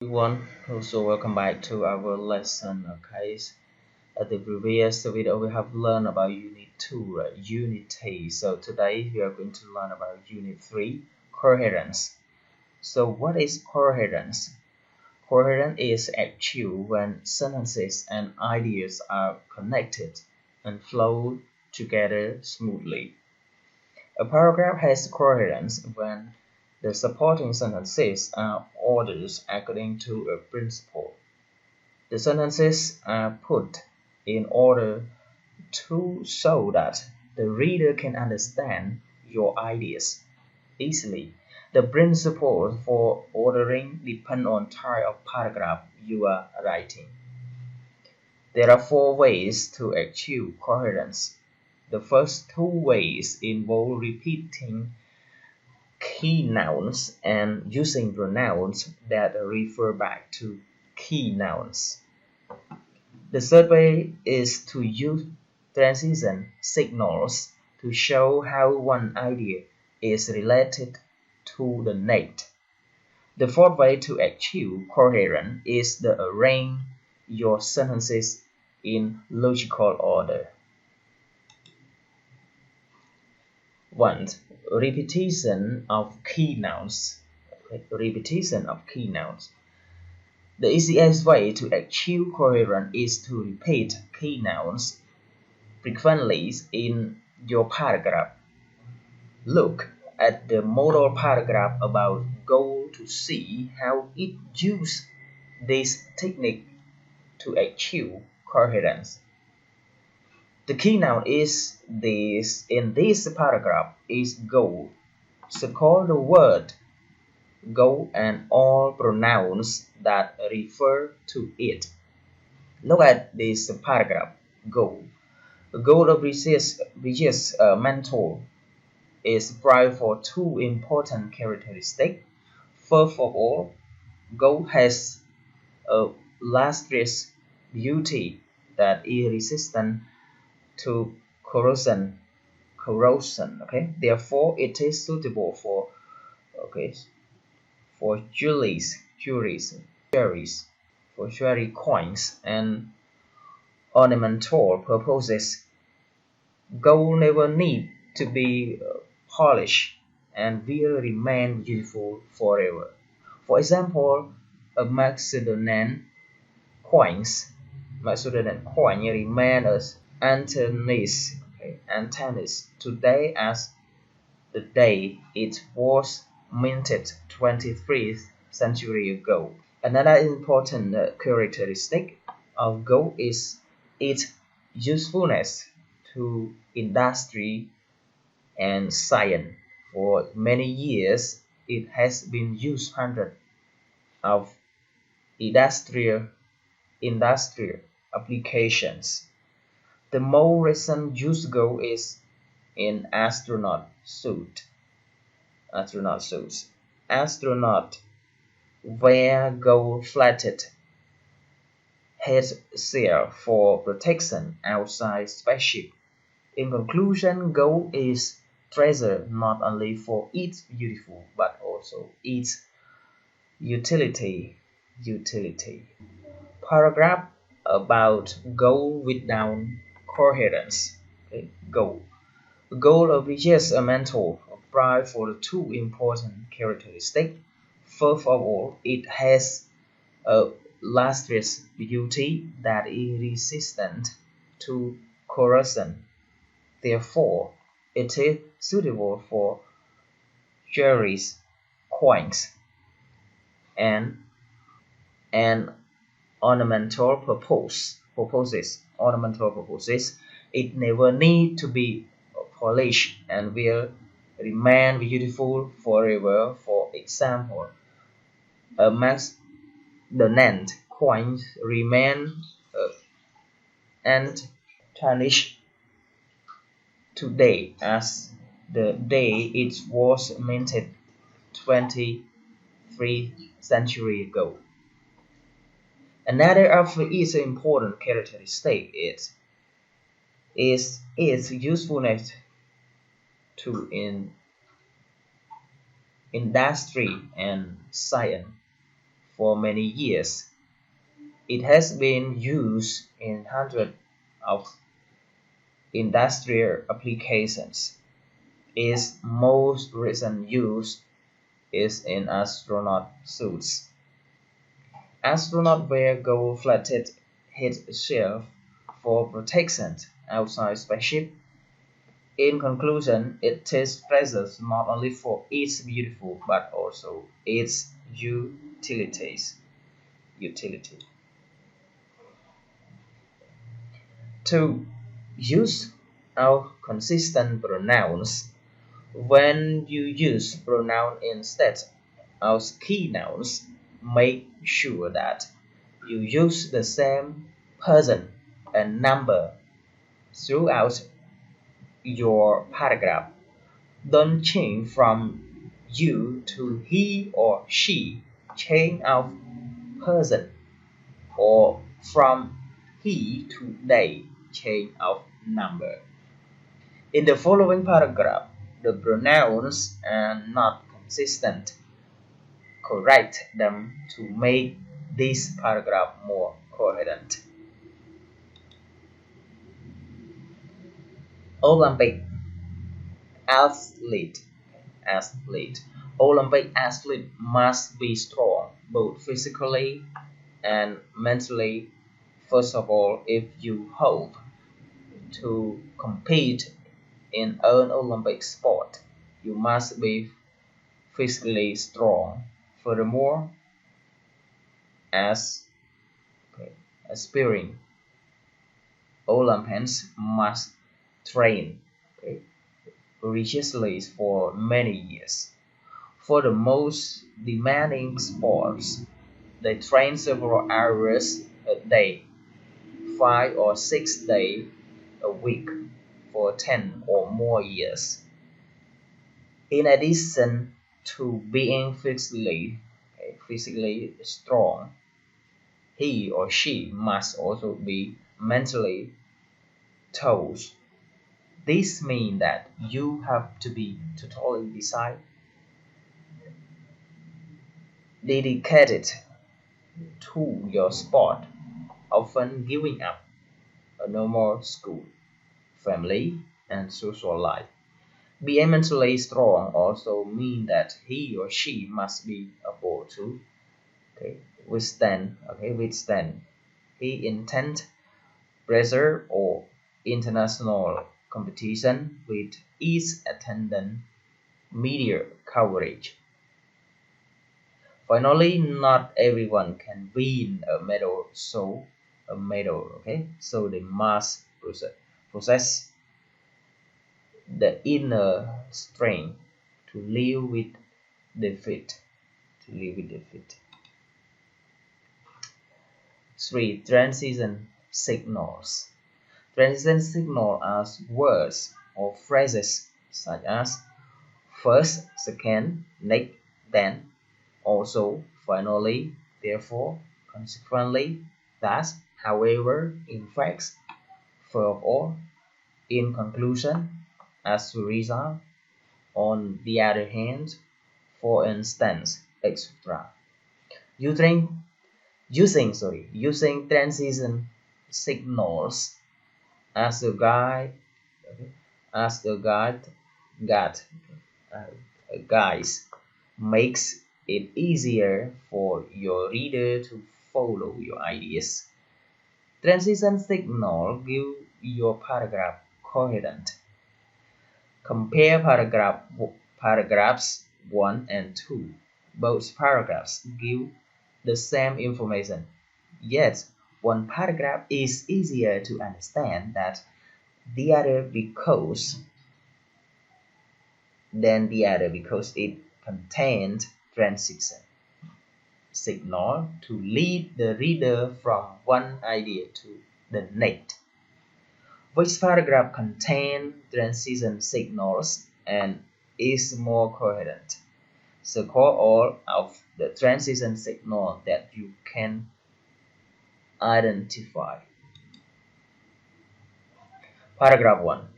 Everyone, also welcome back to our lesson. Okay, at the previous video we have learned about unit 2, right? Unity. So today we are going to learn about unit 3, coherence. So what is coherence? Coherence is actual when sentences and ideas are connected and flow together smoothly. A paragraph has coherence when the supporting sentences are ordered according to a principle. The sentences are put in order so that the reader can understand your ideas easily. The principle for ordering depends on type of paragraph you are writing. There are four ways to achieve coherence. The first two ways involve repeating key nouns and using pronouns that refer back to key nouns. The third way is to use transition signals to show how one idea is related to the next. The fourth way to achieve coherence is to arrange your sentences in logical order. 1. Repetition of key nouns. Repetition of key nouns. The easiest way to achieve coherence is to repeat key nouns frequently in your paragraph. Look at the model paragraph about goal to see how it uses this technique to achieve coherence. The key noun is this in this paragraph is goal. Circle the word go and all pronouns that refer to it. Look at this paragraph. Go. The goal of religious mentor is prized for two important characteristics. First of all, gold has a lustrous beauty that is resistant to corrosion. Okay, therefore it is suitable for jewelries, for jewelry coins and ornamental purposes. Gold never need to be polished and will remain beautiful forever. For example, a Macedonian coin remain as antennas today as the day it was minted 23rd century ago. Another important characteristic of gold is its usefulness to industry and science. For many years, it has been used hundreds of industrial applications. The more recent use gold is in astronaut suits. Astronaut wear gold-flatted headgear for protection outside spaceship. In conclusion, gold is treasure not only for its beautiful but also its utility. Paragraph about gold without coherence. Okay, gold. Gold obliges a mental pride for the two important characteristics. First of all, it has a lustrous beauty that is resistant to corrosion. Therefore, it is suitable for jewelries, coins, and and ornamental purposes. It never need to be polished and will remain beautiful forever. For example, a Macedonian coin remain untarnished today as the day it was minted 23 century ago. Another of its important characteristic is its usefulness to industry and science. for many years. It has been used in hundreds of industrial applications. Its most recent use is in astronaut suits. Astronauts wear gold-plated head shields for protection outside spaceship. In conclusion, it takes pleasure not only for its beautiful but also its utilities. Utility. 2. Use of consistent pronouns. When you use pronoun instead of key nouns, make sure that you use the same person and number throughout your paragraph. Don't change from you to he or she. Change of person, or from he to they. Change of number. In the following paragraph, the pronouns are not consistent. Correct them to make this paragraph more coherent. Olympic athlete. Athlete. Olympic athlete must be strong, both physically and mentally. First of all, if you hope to compete in an Olympic sport, you must be physically strong. Furthermore, as aspiring Olympians must train religiously for many years. For the most demanding sports, they train several hours a day, 5 or 6 days a week for 10 or more years. In addition to being physically strong, he or she must also be mentally tough. This means that you have to be totally dedicated to your sport, often giving up a normal school, family, and social life. Being mentally strong also means that he or she must be able to withstand he intense pressure or international competition with its attendant media coverage. Finally, not everyone can win a medal, so they must possess the inner strength to live with defeat. To live with defeat. 3. Transition signals. Transition signals are words or phrases such as first, second, next, then, also, finally, therefore, consequently, thus, however, in fact, furthermore, in conclusion, as a result, on the other hand, for instance, etc. Using using transition signals as a guide as a guide guys makes it easier for your reader to follow your ideas. Transition signal give your paragraph coherent. Compare paragraphs 1 and 2. Both paragraphs give the same information, yet one paragraph is easier to understand than the other because it contains transition signal to lead the reader from one idea to the next. Which paragraph contains transition signals and is more coherent? Circle all of the transition signals that you can identify. Paragraph 1.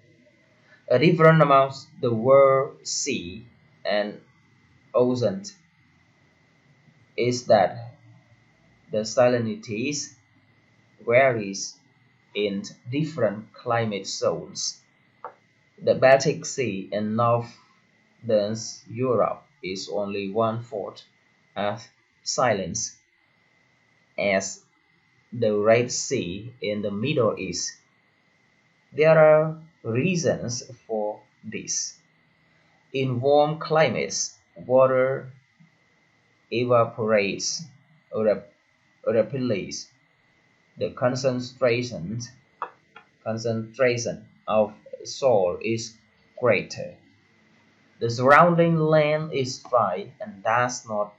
A difference amongst the word sea and ocean is that the salinities varies in different climate zones. The Baltic Sea in northern Europe is only 1/4 as saline as the Red Sea in the Middle East. There are reasons for this. In warm climates, water evaporates rapidly. The concentration of salt is greater. The surrounding land is dry and does not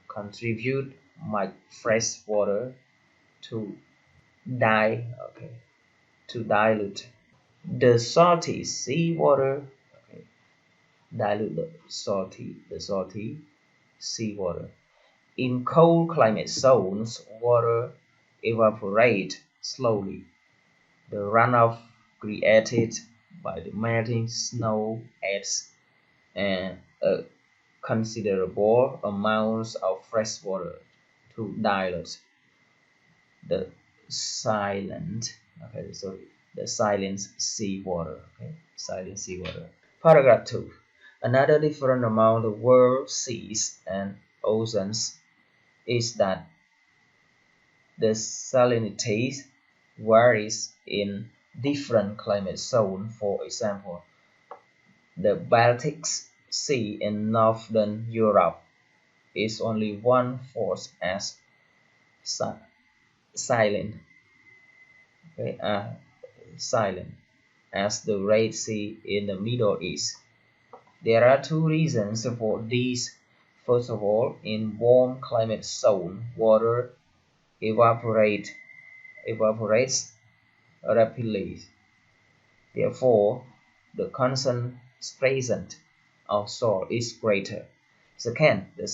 contribute much fresh water to okay, to dilute the salty seawater. Okay, dilute the salty seawater. In cold climate zones, water evaporates slowly. The runoff created by the melting snow adds a considerable amount of fresh water to dilute the silent the silent seawater. Okay, silent seawater. Paragraph 2. Another different among the world seas and oceans is that the salinity varies in different climate zones. For example, the Baltic Sea in northern Europe is only 1/4 as silent, okay, silent as the Red Sea in the Middle East. There are two reasons for this. First of all, in warm climate zone, water evaporates rapidly. Therefore, the concentration of salt is greater. Second, the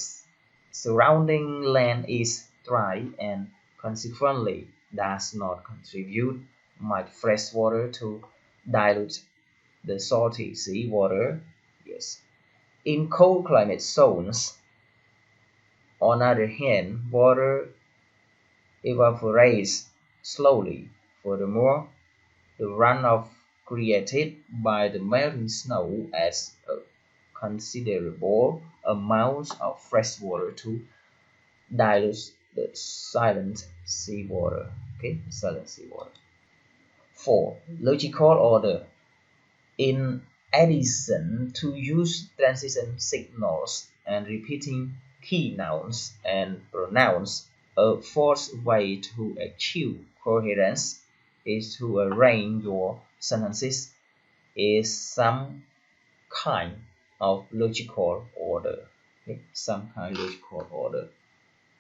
surrounding land is dry and consequently does not contribute much fresh water to dilute the salty seawater. Yes. In cold climate zones, on the other hand, water evaporates slowly. Furthermore, the runoff created by the melting snow adds a considerable amount of fresh water to dilute the silent seawater. Okay, silent seawater. 4. Logical order. In addition to use transition signals and repeating key nouns and pronouns, a fourth way to achieve coherence is to arrange your sentences in some kind of logical order. Okay? Some kind of logical order.